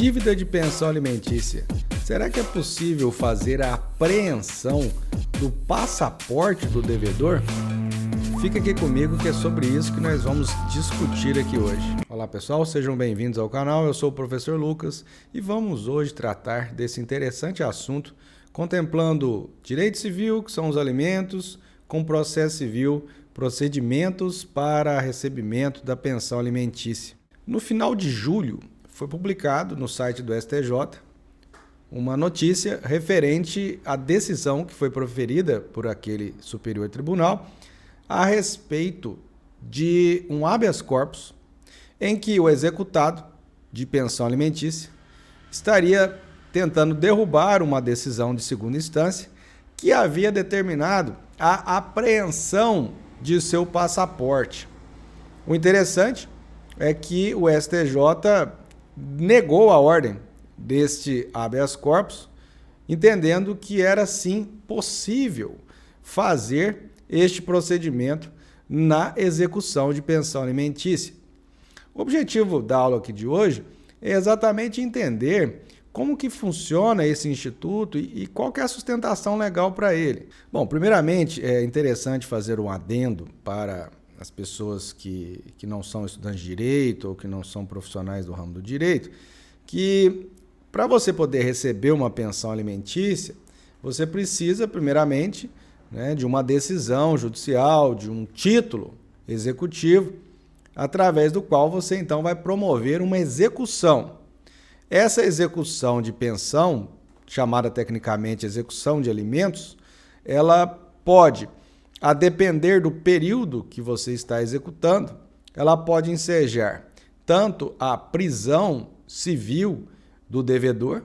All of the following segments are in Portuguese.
Dívida de pensão alimentícia. Será que é possível fazer a apreensão do passaporte do devedor? Fica aqui comigo que é sobre isso que nós vamos discutir aqui hoje. Olá pessoal, sejam bem-vindos ao canal, eu sou o professor Lucas e vamos hoje tratar desse interessante assunto contemplando direito civil, que são os alimentos, com processo civil, procedimentos para recebimento da pensão alimentícia. No final de julho, foi publicado no site do STJ uma notícia referente à decisão que foi proferida por aquele Superior Tribunal a respeito de um habeas corpus em que o executado de pensão alimentícia estaria tentando derrubar uma decisão de segunda instância que havia determinado a apreensão de seu passaporte. O interessante é que o STJ negou a ordem deste habeas corpus, entendendo que era sim possível fazer este procedimento na execução de pensão alimentícia. O objetivo da aula aqui de hoje é exatamente entender como que funciona esse instituto e qual que é a sustentação legal para ele. Bom, primeiramente é interessante fazer um adendo para as pessoas que não são estudantes de direito ou que não são profissionais do ramo do direito, que para você poder receber uma pensão alimentícia, você precisa, primeiramente, de uma decisão judicial, de um título executivo, através do qual você então vai promover uma execução. Essa execução de pensão, chamada tecnicamente execução de alimentos, ela pode, a depender do período que você está executando, ela pode ensejar tanto a prisão civil do devedor,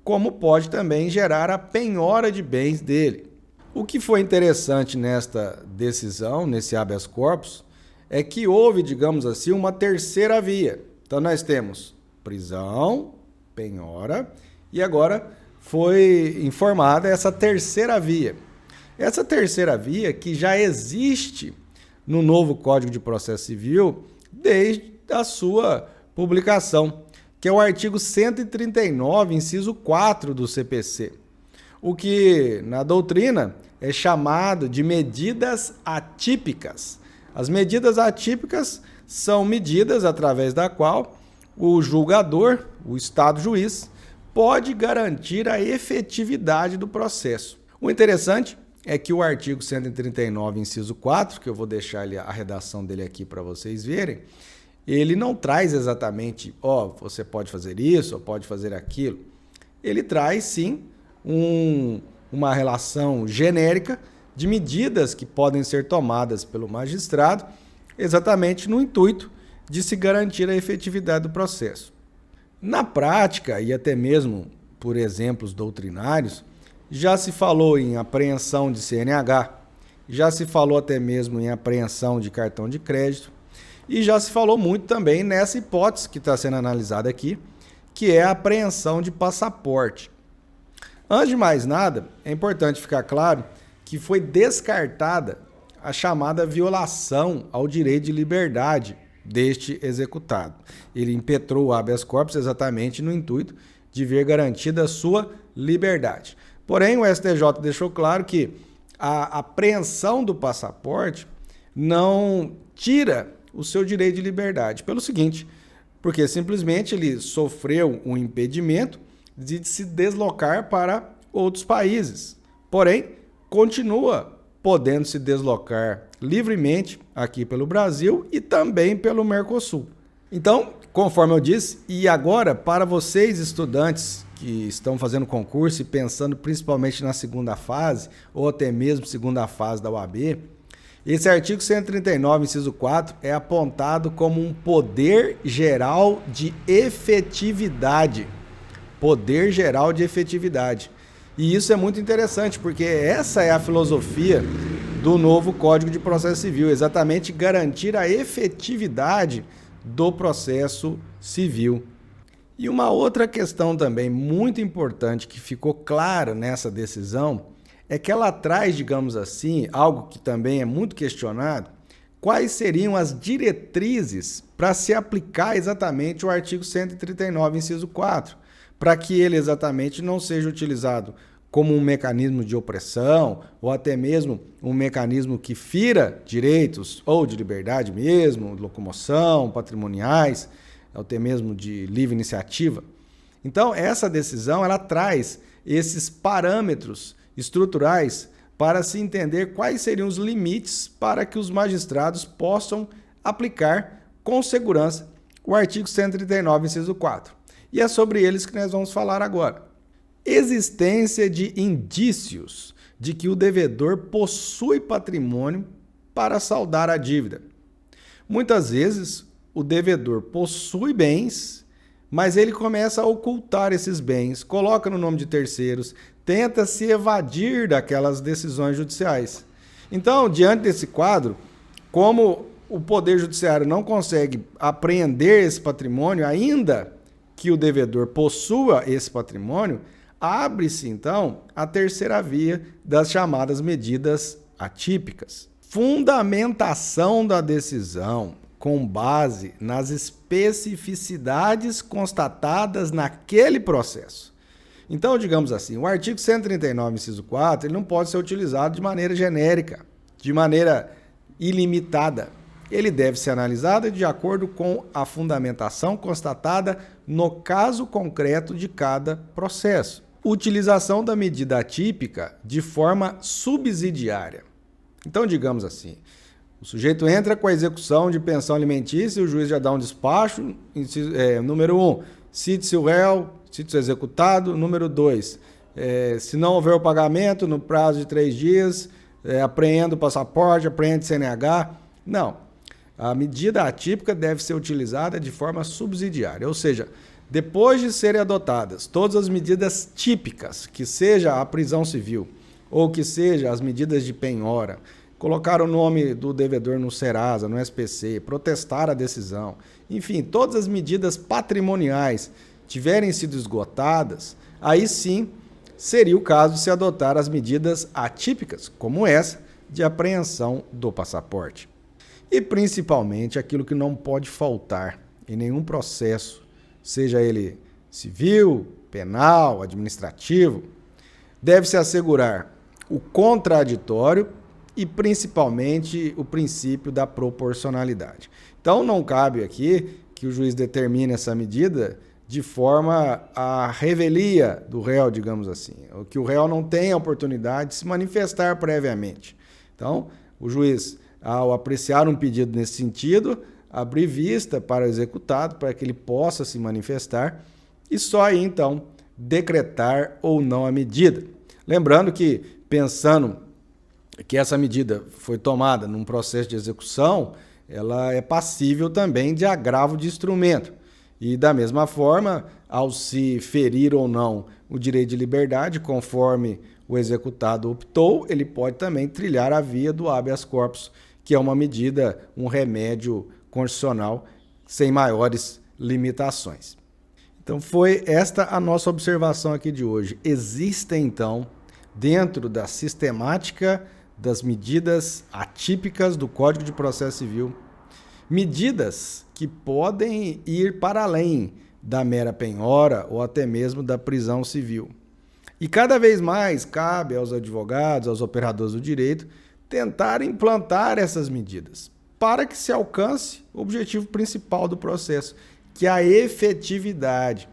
como pode também gerar a penhora de bens dele. O que foi interessante nesta decisão, nesse habeas corpus, é que houve, digamos assim, uma terceira via. Então nós temos prisão, penhora, e agora foi informada essa terceira via. Essa terceira via que já existe no novo Código de Processo Civil desde a sua publicação, que é o artigo 139, inciso 4 do CPC, o que na doutrina é chamado de medidas atípicas. As medidas atípicas são medidas através da qual o julgador, o Estado juiz, pode garantir a efetividade do processo. O interessante é que o artigo 139, inciso 4, que eu vou deixar a redação dele aqui para vocês verem, ele não traz exatamente, você pode fazer isso ou pode fazer aquilo. Ele traz, sim, uma relação genérica de medidas que podem ser tomadas pelo magistrado, exatamente no intuito de se garantir a efetividade do processo. Na prática, e até mesmo por exemplos doutrinários, já se falou em apreensão de CNH, já se falou até mesmo em apreensão de cartão de crédito, e já se falou muito também nessa hipótese que está sendo analisada aqui, que é a apreensão de passaporte. Antes de mais nada, é importante ficar claro que foi descartada a chamada violação ao direito de liberdade deste executado. Ele impetrou o habeas corpus exatamente no intuito de ver garantida a sua liberdade. Porém, o STJ deixou claro que a apreensão do passaporte não tira o seu direito de liberdade. Pelo seguinte, porque simplesmente ele sofreu um impedimento de se deslocar para outros países. Porém, continua podendo se deslocar livremente aqui pelo Brasil e também pelo Mercosul. Então, conforme eu disse, e agora para vocês estudantes que estão fazendo concurso e pensando principalmente na segunda fase, ou até mesmo segunda fase da OAB, esse artigo 139, inciso 4, é apontado como um poder geral de efetividade. Poder geral de efetividade. E isso é muito interessante, porque essa é a filosofia do novo Código de Processo Civil, exatamente garantir a efetividade do processo civil. E uma outra questão também muito importante que ficou clara nessa decisão é que ela traz, digamos assim, algo que também é muito questionado, quais seriam as diretrizes para se aplicar exatamente o artigo 139, inciso 4, para que ele exatamente não seja utilizado como um mecanismo de opressão ou até mesmo um mecanismo que fira direitos ou de liberdade mesmo, locomoção, patrimoniais, ou até mesmo de livre iniciativa. Então, essa decisão ela traz esses parâmetros estruturais para se entender quais seriam os limites para que os magistrados possam aplicar com segurança o artigo 139, inciso 4. E é sobre eles que nós vamos falar agora. Existência de indícios de que o devedor possui patrimônio para saldar a dívida. Muitas vezes, o devedor possui bens, mas ele começa a ocultar esses bens, coloca no nome de terceiros, tenta se evadir daquelas decisões judiciais. Então, diante desse quadro, como o Poder Judiciário não consegue apreender esse patrimônio, ainda que o devedor possua esse patrimônio, abre-se, então, a terceira via das chamadas medidas atípicas. Fundamentação da decisão com base nas especificidades constatadas naquele processo. Então, digamos assim, o artigo 139, inciso 4, ele não pode ser utilizado de maneira genérica, de maneira ilimitada. Ele deve ser analisado de acordo com a fundamentação constatada no caso concreto de cada processo. Utilização da medida atípica de forma subsidiária. Então, digamos assim, o sujeito entra com a execução de pensão alimentícia e o juiz já dá um despacho, número 1, cite-se o réu, cite-se o executado, número 2, se não houver o pagamento no prazo de 3 dias, apreenda o passaporte, apreende o CNH. Não, a medida atípica deve ser utilizada de forma subsidiária, ou seja, depois de serem adotadas todas as medidas típicas, que seja a prisão civil ou que seja as medidas de penhora, colocar o nome do devedor no Serasa, no SPC, protestar a decisão, enfim, todas as medidas patrimoniais tiverem sido esgotadas, aí sim seria o caso de se adotar as medidas atípicas, como essa de apreensão do passaporte. E principalmente aquilo que não pode faltar em nenhum processo, seja ele civil, penal, administrativo, deve-se assegurar o contraditório e principalmente o princípio da proporcionalidade. Então não cabe aqui que o juiz determine essa medida de forma à revelia do réu, digamos assim, ou que o réu não tenha a oportunidade de se manifestar previamente. Então, o juiz, ao apreciar um pedido nesse sentido, abrir vista para o executado, para que ele possa se manifestar e só aí, então, decretar ou não a medida. Lembrando que, pensando que essa medida foi tomada num processo de execução, ela é passível também de agravo de instrumento. E, da mesma forma, ao se ferir ou não o direito de liberdade, conforme o executado optou, ele pode também trilhar a via do habeas corpus, que é uma medida, um remédio constitucional sem maiores limitações. Então foi esta a nossa observação aqui de hoje. Existem então, dentro da sistemática das medidas atípicas do Código de Processo Civil, medidas que podem ir para além da mera penhora ou até mesmo da prisão civil. E cada vez mais cabe aos advogados, aos operadores do direito, tentar implantar essas medidas, para que se alcance o objetivo principal do processo, que é a efetividade.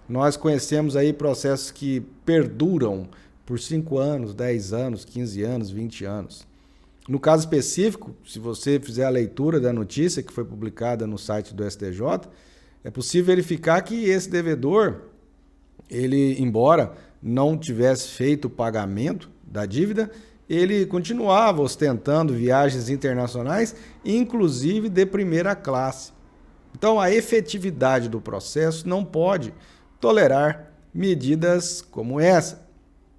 Nós conhecemos aí processos que perduram por 5 anos, 10 anos, 15 anos, 20 anos. No caso específico, se você fizer a leitura da notícia que foi publicada no site do STJ, é possível verificar que esse devedor, ele, embora não tivesse feito o pagamento da dívida, ele continuava ostentando viagens internacionais, inclusive de primeira classe. Então, a efetividade do processo não pode tolerar medidas como essa.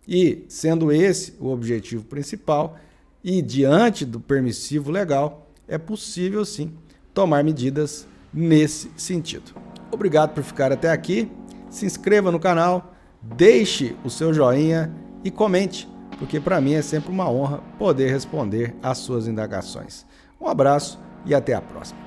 E, sendo esse o objetivo principal, e diante do permissivo legal, é possível, sim, tomar medidas nesse sentido. Obrigado por ficar até aqui. Se inscreva no canal, deixe o seu joinha e comente, porque para mim é sempre uma honra poder responder às suas indagações. Um abraço e até a próxima.